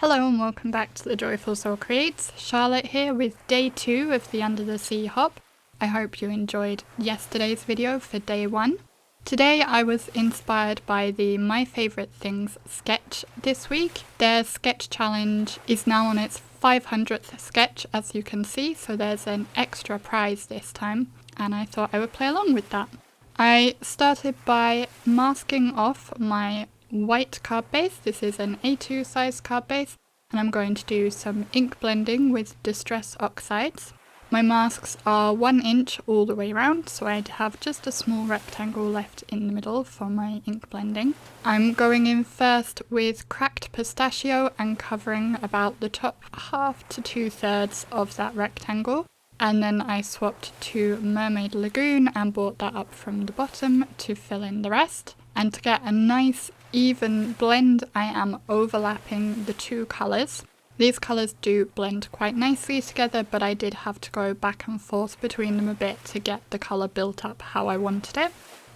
Hello and welcome back to the Joyful Soul Creates. Charlotte here with day 2 of the Under the Sea hop. I hope you enjoyed yesterday's video for day 1. Today I was inspired by the My Favourite Things sketch this week. Their sketch challenge is now on its 500th sketch, as you can see, so there's an extra prize this time, and I thought I would play along with that. I started by masking off my white card base. This is an A2 size card base, and I'm going to do some ink blending with Distress Oxides. My masks are 1 inch all the way around, so I have just a small rectangle left in the middle for my ink blending. I'm going in first with cracked pistachio and covering about the top half to 2/3 of that rectangle. And then I swapped to Mermaid Lagoon and brought that up from the bottom to fill in the rest. And to get a nice even blend, I am overlapping the two colours. These colours do blend quite nicely together, but I did have to go back and forth between them a bit to get the colour built up how I wanted it.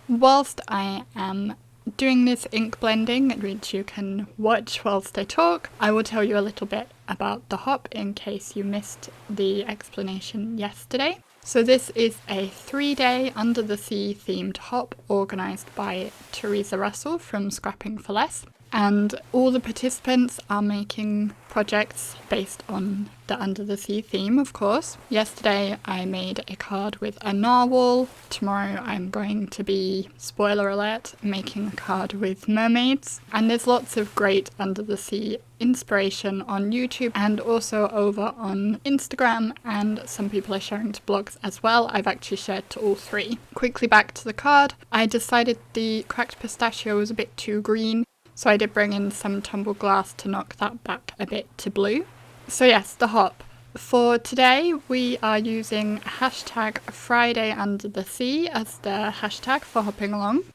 Whilst I am doing this ink blending, which you can watch whilst I talk, I will tell you a little bit about the hop in case you missed the explanation yesterday. So this is a 3-day Under the Sea themed hop organised by Teresa Russell from Scrapping for Less, and all the participants are making projects based on the Under the Sea theme, of course. Yesterday I made a card with a narwhal. Tomorrow I'm going to be, spoiler alert, making a card with mermaids. And there's lots of great Under the Sea inspiration on YouTube and also over on Instagram, and some people are sharing to blogs as well. I've actually shared to all 3. Quickly back to the card. I decided the cracked pistachio was a bit too green, so I did bring in some tumbled glass to knock that back a bit to blue. So yes, the hop. For today we are using hashtag Friday Under the Sea as the hashtag for hopping along.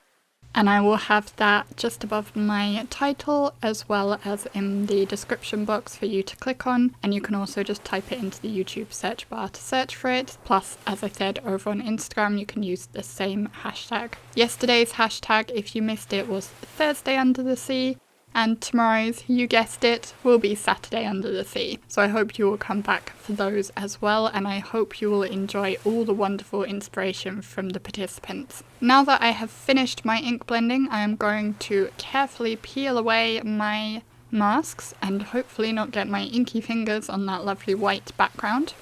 And I will have that just above my title as well as in the description box for you to click on. And you can also just type it into the YouTube search bar to search for it. Plus, as I said, over on Instagram you can use the same hashtag. Yesterday's hashtag, if you missed it, was Thursday Under the Sea. And tomorrow's, you guessed it, will be Saturday Under the Sea. So I hope you will come back for those as well, and I hope you will enjoy all the wonderful inspiration from the participants. Now that I have finished my ink blending, I am going to carefully peel away my masks and hopefully not get my inky fingers on that lovely white background.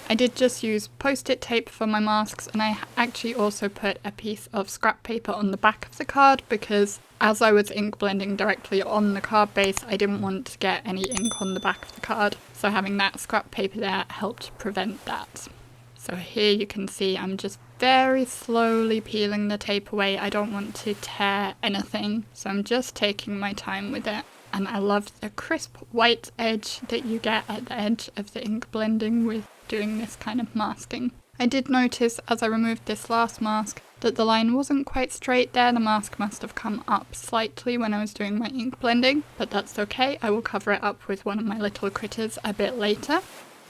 I did just use post-it tape for my masks, and I actually also put a piece of scrap paper on the back of the card because as I was ink blending directly on the card base, I didn't want to get any ink on the back of the card. So having that scrap paper there helped prevent that. So here you can see I'm just very slowly peeling the tape away. I don't want to tear anything, so I'm just taking my time with it. And I love the crisp white edge that you get at the edge of the ink blending with doing this kind of masking. I did notice as I removed this last mask that the line wasn't quite straight there. The mask must have come up slightly when I was doing my ink blending, but that's okay. I will cover it up with one of my little critters a bit later.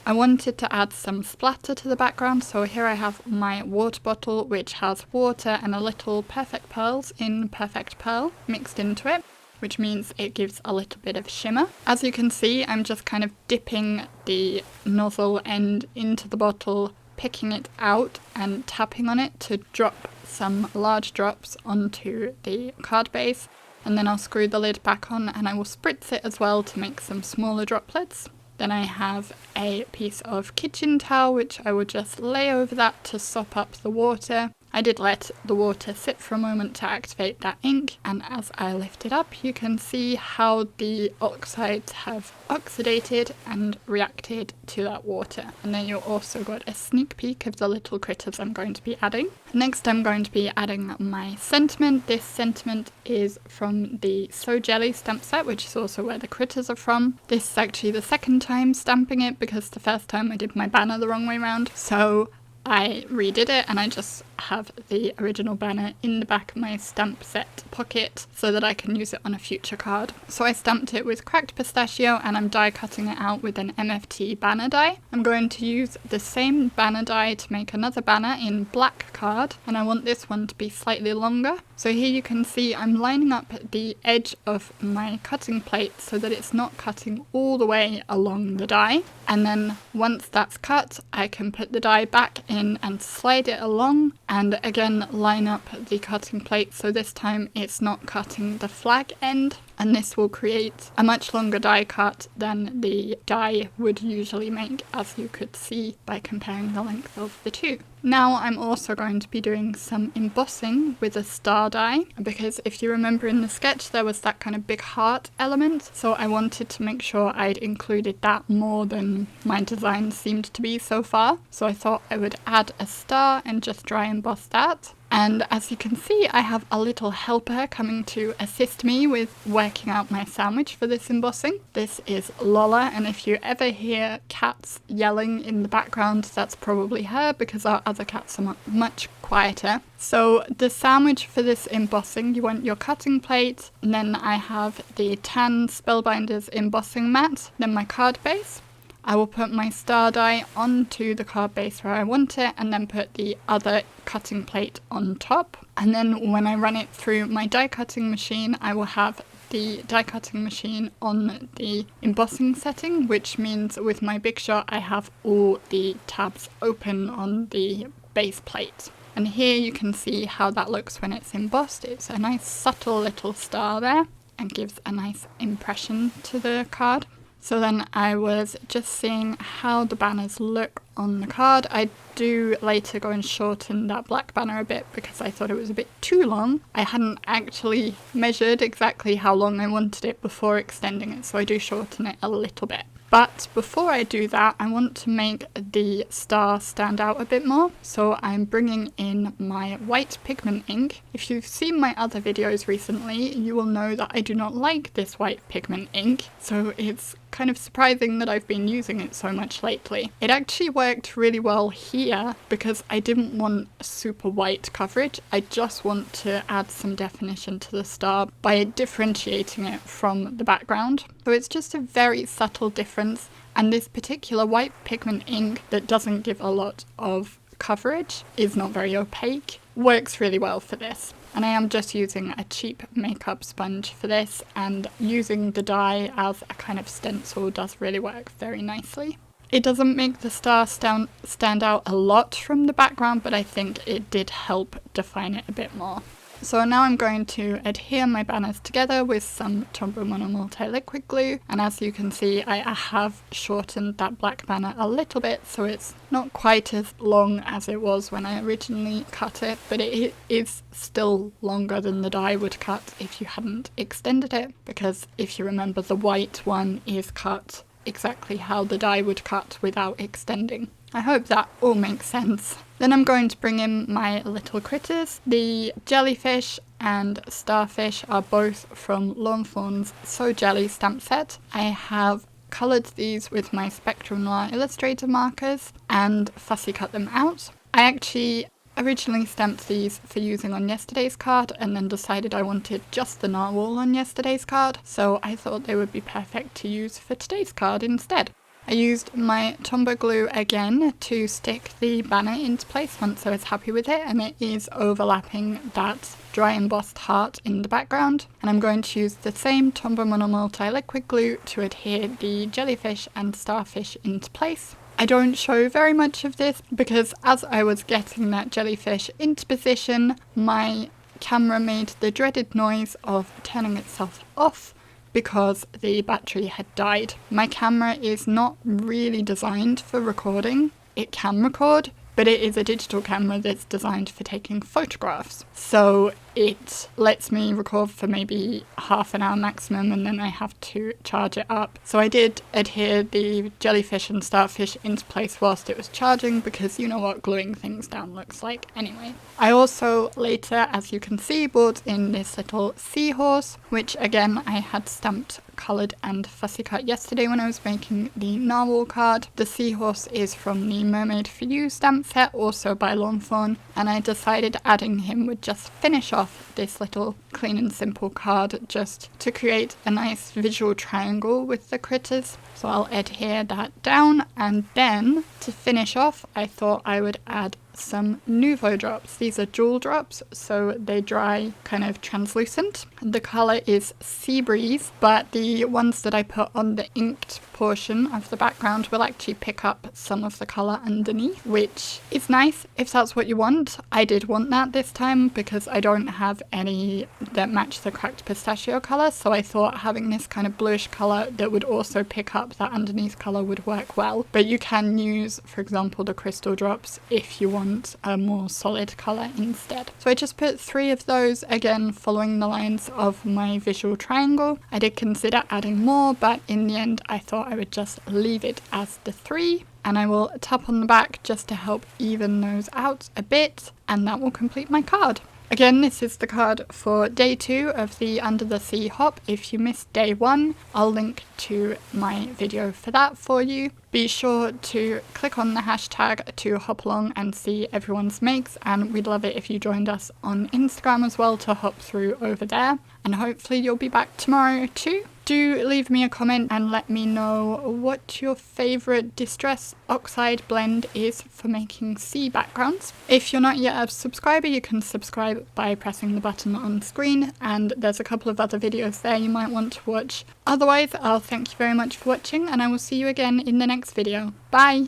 I wanted to add some splatter to the background, so here I have my water bottle which has water and a little Perfect Pearls in Perfect Pearl mixed into it, which means it gives a little bit of shimmer. As you can see, I'm just kind of dipping the nozzle end into the bottle, picking it out and tapping on it to drop some large drops onto the card base, and then I'll screw the lid back on and I will spritz it as well to make some smaller droplets. Then I have a piece of kitchen towel which I will just lay over that to sop up the water. I did let the water sit for a moment to activate that ink, and as I lift it up you can see how the oxides have oxidated and reacted to that water. And then you also got a sneak peek of the little critters I'm going to be adding. Next I'm going to be adding my sentiment. This sentiment is from the So Jelly stamp set, which is also where the critters are from. This is actually the second time stamping it because the first time I did my banner the wrong way around. So I redid it and I just have the original banner in the back of my stamp set pocket so that I can use it on a future card. So I stamped it with cracked pistachio and I'm die cutting it out with an MFT banner die. I'm going to use the same banner die to make another banner in black card, and I want this one to be slightly longer. So here you can see I'm lining up the edge of my cutting plate so that it's not cutting all the way along the die. And then once that's cut, I can put the die back in and slide it along, and again line up the cutting plate so this time it's not cutting the flag end, and this will create a much longer die cut than the die would usually make, as you could see by comparing the length of the two. Now I'm also going to be doing some embossing with a star die, because if you remember in the sketch there was that kind of big heart element, so I wanted to make sure I'd included that more than my design seemed to be so far. So I thought I would add a star and just dry emboss that. And as you can see, I have a little helper coming to assist me with working out my sandwich for this embossing. This is Lola, and if you ever hear cats yelling in the background, that's probably her, because our other cats are much quieter. So the sandwich for this embossing, you want your cutting plate, and then I have the tan Spellbinders embossing mat, then my card base. I will put my star die onto the card base where I want it, and then put the other cutting plate on top. And then when I run it through my die cutting machine, I will have the die cutting machine on the embossing setting, which means with my big shot I have all the tabs open on the base plate. And here you can see how that looks when it's embossed. It's a nice subtle little star there and gives a nice impression to the card. So then I was just seeing how the banners look on the card. I do later go and shorten that black banner a bit because I thought it was a bit too long. I hadn't actually measured exactly how long I wanted it before extending it, so I do shorten it a little bit. But before I do that, I want to make the star stand out a bit more. So I'm bringing in my white pigment ink. If you've seen my other videos recently, you will know that I do not like this white pigment ink. So it's kind of surprising that I've been using it so much lately. It actually worked really well here because I didn't want super white coverage. I just want to add some definition to the star by differentiating it from the background. So it's just a very subtle difference, and this particular white pigment ink that doesn't give a lot of coverage, is not very opaque, works really well for this. And I am just using a cheap makeup sponge for this, and using the die as a kind of stencil does really work very nicely. It doesn't make the star stand out a lot from the background, but I think it did help define it a bit more. So now I'm going to adhere my banners together with some Tombow Mono Multi-Liquid Glue, and as you can see I have shortened that black banner a little bit so it's not quite as long as it was when I originally cut it, but it is still longer than the die would cut if you hadn't extended it, because if you remember the white one is cut exactly how the die would cut without extending. I hope that all makes sense. Then I'm going to bring in my little critters. The jellyfish and starfish are both from Lawn Fawn's So Jelly stamp set. I have coloured these with my Spectral Noir Illustrator markers and fussy cut them out. I actually originally stamped these for using on yesterday's card and then decided I wanted just the narwhal on yesterday's card, so I thought they would be perfect to use for today's card instead. I used my Tombow glue again to stick the banner into place once I was happy with it, and it is overlapping that dry embossed heart in the background. And I'm going to use the same Tombow Mono Multi-Liquid Glue to adhere the jellyfish and starfish into place. I don't show very much of this because as I was getting that jellyfish into position, my camera made the dreaded noise of turning itself off because the battery had died. My camera is not really designed for recording. It can record, but it is a digital camera that's designed for taking photographs. So it lets me record for maybe half an hour maximum, and then I have to charge it up. So I did adhere the jellyfish and starfish into place whilst it was charging, because you know what gluing things down looks like anyway. I also later, as you can see, brought in this little seahorse, which again I had stamped, coloured and fussy cut yesterday when I was making the Narwhal card. The seahorse is from the Mermaid for You stamp set, also by Lawn Fawn, and I decided adding him would just finish off this little clean and simple card, just to create a nice visual triangle with the critters. So I'll adhere that down, and then to finish off I thought I would add some Nouveau drops. These are jewel drops, so they dry kind of translucent. The colour is Sea Breeze, but the ones that I put on the inked portion of the background will actually pick up some of the colour underneath, which is nice if that's what you want. I did want that this time because I don't have any that match the cracked pistachio colour, so I thought having this kind of bluish colour that would also pick up that underneath colour would work well. But you can use, for example, the crystal drops if you want a more solid colour instead. So I just put 3 of those, again following the lines of my visual triangle. I did consider adding more, but in the end I thought I would just leave it as the 3, and I will tap on the back just to help even those out a bit, and that will complete my card. Again, this is the card for day 2 of the Under the Sea hop. If you missed day 1, I'll link to my video for that for you. Be sure to click on the hashtag to hop along and see everyone's makes, and we'd love it if you joined us on Instagram as well to hop through over there, and hopefully you'll be back tomorrow too. Do leave me a comment and let me know what your favourite Distress Oxide blend is for making sea backgrounds. If you're not yet a subscriber, you can subscribe by pressing the button on screen, and there's a couple of other videos there you might want to watch. Otherwise, I'll thank you very much for watching, and I will see you again in the next video. Bye!